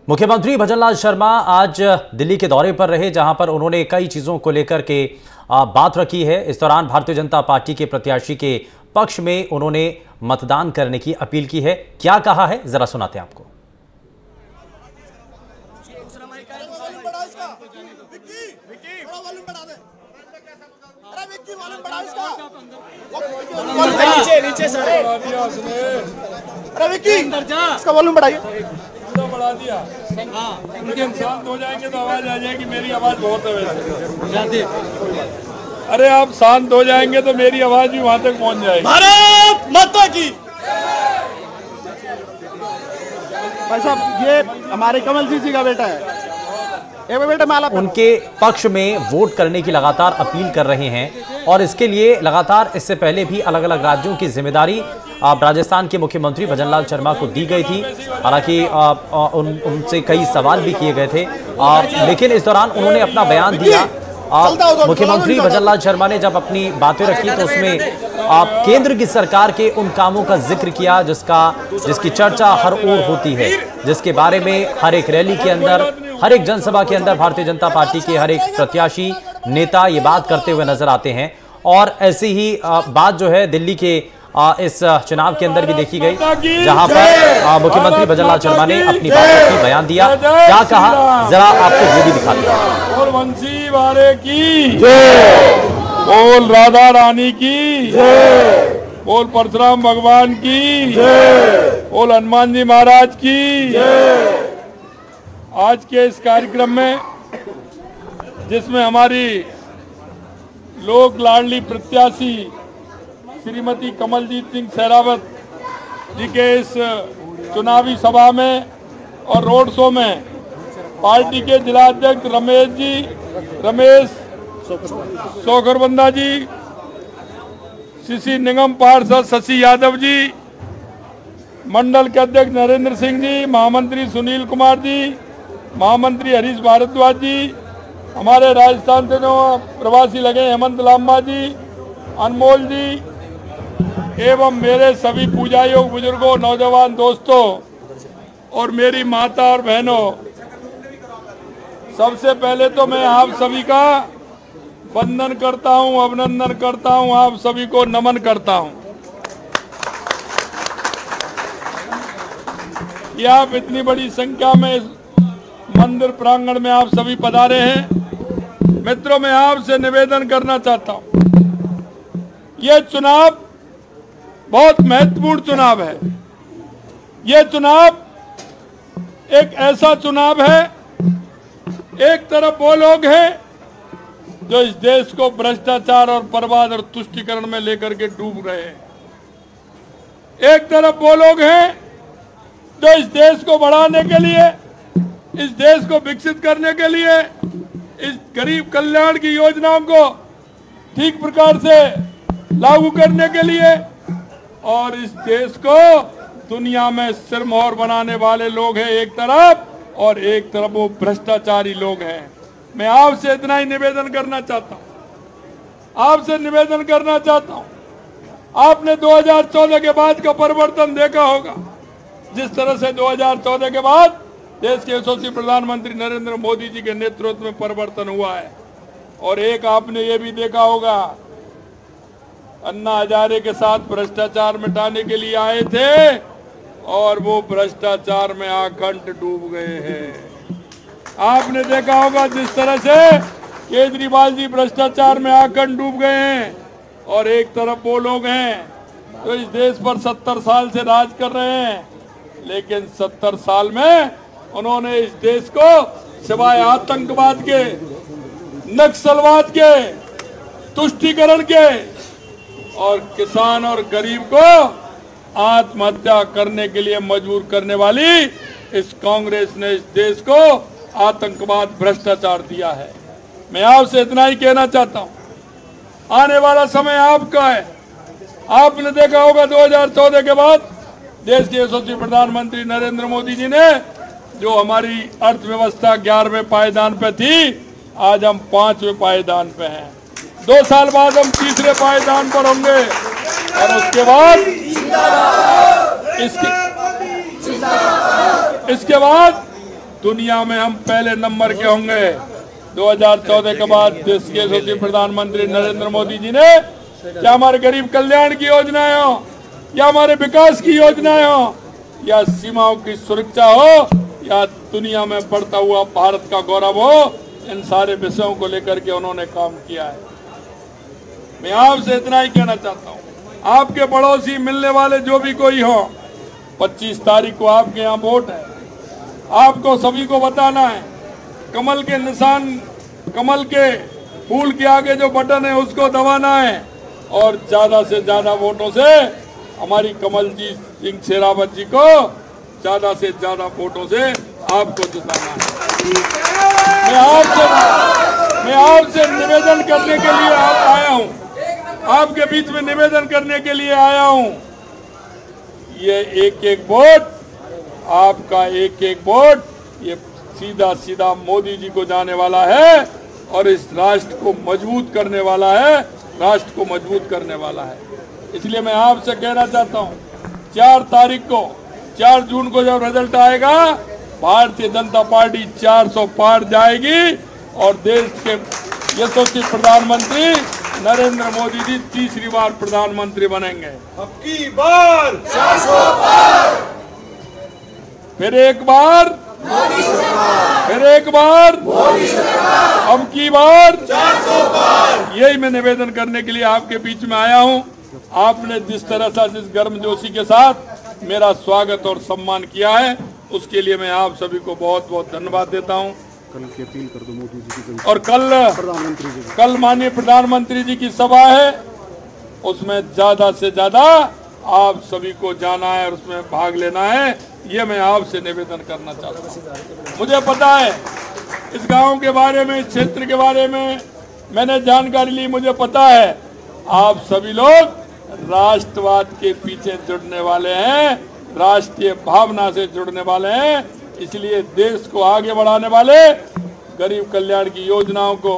मुख्यमंत्री भजनलाल शर्मा आज दिल्ली के दौरे पर रहे, जहां पर उन्होंने कई चीजों को लेकर के बात रखी है। इस दौरान भारतीय जनता पार्टी के प्रत्याशी के पक्ष में उन्होंने मतदान करने की अपील की है। क्या कहा है, जरा सुनाते हैं आपको। इसका वॉल्यूम बढ़ाइए। बढ़ा दिया। लेकिन शांत हो जाएंगे तो आवाज आ जाएगी। मेरी आवाज बहुत है वैसे। अरे आप शांत हो जाएंगे तो मेरी आवाज भी वहां तक पहुंच जाएगी। भारत माता की। भाई साहब, ये हमारे कमल जी का बेटा है। बेटा माला उनके पक्ष में वोट करने की लगातार अपील कर रहे हैं और इसके लिए लगातार इससे पहले भी अलग अलग राज्यों की जिम्मेदारी राजस्थान के मुख्यमंत्री भजनलाल शर्मा को दी गई थी। हालांकि उनसे कई सवाल भी किए गए थे, लेकिन इस दौरान उन्होंने अपना बयान दिया। मुख्यमंत्री भजनलाल शर्मा ने जब अपनी बातें रखी तो उसमें केंद्र की सरकार के उन कामों का जिक्र किया जिसकी चर्चा हर ओर होती है, जिसके बारे में हर एक रैली के अंदर, हर एक जनसभा के अंदर भारतीय जनता पार्टी के हर एक प्रत्याशी नेता ये बात करते हुए नजर आते हैं। और ऐसी ही बात जो है दिल्ली के इस चुनाव के अंदर भी देखी गई, जहां पर मुख्यमंत्री भजनलाल शर्मा ने अपनी बात रखी, बयान दिया। क्या कहा, जरा आपको वो भी दिखाते हैं। बोल बंसी वाले की जय, बोल राधा रानी की जय, बोल परशुराम भगवान की जय, बोल हनुमान जी महाराज की जय। आज के इस कार्यक्रम में, जिसमें हमारी लोक लाडली प्रत्याशी श्रीमती कमलजीत सिंह शेरावत जी के इस चुनावी सभा में और रोड शो में पार्टी के जिला अध्यक्ष रमेश सोखरबंदा जी, सीसी निगम पार्षद शशि यादव जी, मंडल के अध्यक्ष नरेंद्र सिंह जी, महामंत्री सुनील कुमार जी, महामंत्री हरीश भारद्वाज जी, हमारे राजस्थान से जो प्रवासी लगे हेमंत लांबा जी, अनमोल जी, एवं मेरे सभी पूजा योग बुजुर्गों, नौजवान दोस्तों और मेरी माता और बहनों, सबसे पहले तो मैं आप सभी का वंदन करता हूं, अभिनंदन करता हूं, आप सभी को नमन करता हूं कि आप इतनी बड़ी संख्या में इस मंदिर प्रांगण में आप सभी पधारे हैं। मित्रों, मैं आपसे निवेदन करना चाहता हूं, यह चुनाव बहुत महत्वपूर्ण चुनाव है। यह चुनाव एक ऐसा चुनाव है, एक तरफ वो लोग हैं जो इस देश को भ्रष्टाचार और बर्बाद और तुष्टीकरण में लेकर के डूब रहे हैं, एक तरफ वो लोग हैं जो इस देश को बढ़ाने के लिए, इस देश को विकसित करने के लिए, इस गरीब कल्याण की योजनाओं को ठीक प्रकार से लागू करने के लिए और इस देश को दुनिया में सिरमौर बनाने वाले लोग हैं एक तरफ, और एक तरफ वो भ्रष्टाचारी लोग हैं। मैं आपसे इतना ही निवेदन करना चाहता हूं, आपसे निवेदन करना चाहता हूं। आपने 2014 के बाद का परिवर्तन देखा होगा, जिस तरह से 2014 के बाद देश के यशस्वी प्रधानमंत्री नरेंद्र मोदी जी के नेतृत्व में परिवर्तन हुआ है। और एक आपने ये भी देखा होगा, अन्ना हजारे के साथ भ्रष्टाचार मिटाने के लिए आए थे और वो भ्रष्टाचार में आखंड डूब गए हैं। आपने देखा होगा जिस तरह से केजरीवाल जी भ्रष्टाचार में आखंड डूब गए हैं, और एक तरफ वो लोग हैं तो इस देश पर 70 साल से राज कर रहे हैं, लेकिन 70 साल में उन्होंने इस देश को सिवाय आतंकवाद के, नक्सलवाद के, तुष्टीकरण के और किसान और गरीब को आत्महत्या करने के लिए मजबूर करने वाली इस कांग्रेस ने इस देश को आतंकवाद, भ्रष्टाचार दिया है। मैं आपसे इतना ही कहना चाहता हूं, आने वाला समय आपका है। आपने देखा होगा 2014 के बाद देश के यशस्वी प्रधानमंत्री नरेंद्र मोदी जी ने जो हमारी अर्थव्यवस्था 11वें पायदान पे थी, आज हम 5वें पायदान पे हैं। 2 साल बाद हम 3रे पायदान पर होंगे और उसके बाद इसके बाद दुनिया में हम पहले नंबर के होंगे। 2014 के बाद देश के यशस्वी प्रधानमंत्री नरेंद्र मोदी जी ने, क्या हमारे गरीब कल्याण की योजनाएं हो, या हमारे विकास की योजनाएं हो, या सीमाओं की सुरक्षा हो, या दुनिया में बढ़ता हुआ भारत का गौरव हो, इन सारे विषयों को लेकर के उन्होंने काम किया है। मैं आपसे इतना ही कहना चाहता हूँ, आपके पड़ोसी मिलने वाले जो भी कोई हो, 25 तारीख को आपके यहाँ वोट है। आपको सभी को बताना है, कमल के निशान, कमल के फूल के आगे जो बटन है उसको दबाना है, और ज्यादा से ज्यादा वोटों से हमारी कमलजीत सिंह शेरावत जी को ज्यादा से ज्यादा वोटों से आपको जिताना है। मैं आपसे निवेदन करने के लिए आया हूँ, आपके बीच में निवेदन करने के लिए आया हूँ। ये एक एक वोट, आपका एक एक वोट, ये सीधा सीधा मोदी जी को जाने वाला है, और इस राष्ट्र को मजबूत करने वाला है, राष्ट्र को मजबूत करने वाला है। इसलिए मैं आपसे कहना चाहता हूँ, 4 तारीख को, 4 जून को जब रिजल्ट आएगा, भारतीय जनता पार्टी 400 पार जाएगी, और देश के यशस्वी प्रधानमंत्री नरेंद्र मोदी जी तीसरी बार प्रधानमंत्री बनेंगे। अब की बार 400 पार, फिर एक बार, फिर एक बार, अब की बार 400 पार। यही मैं निवेदन करने के लिए आपके बीच में आया हूं। आपने जिस तरह से, जिस गर्मजोशी के साथ मेरा स्वागत और सम्मान किया है, उसके लिए मैं आप सभी को बहुत बहुत धन्यवाद देता हूं। कल की अपील कर दो मोदी जी की, और कल माननीय प्रधानमंत्री जी की सभा है, उसमें ज्यादा से ज्यादा आप सभी को जाना है और उसमें भाग लेना है, ये मैं आपसे निवेदन करना चाहता हूँ। मुझे पता है इस गांव के बारे में, इस क्षेत्र के बारे में मैंने जानकारी ली, मुझे पता है आप सभी लोग राष्ट्रवाद के पीछे जुड़ने वाले हैं, राष्ट्रीय भावना से जुड़ने वाले हैं, इसलिए देश को आगे बढ़ाने वाले, गरीब कल्याण की योजनाओं को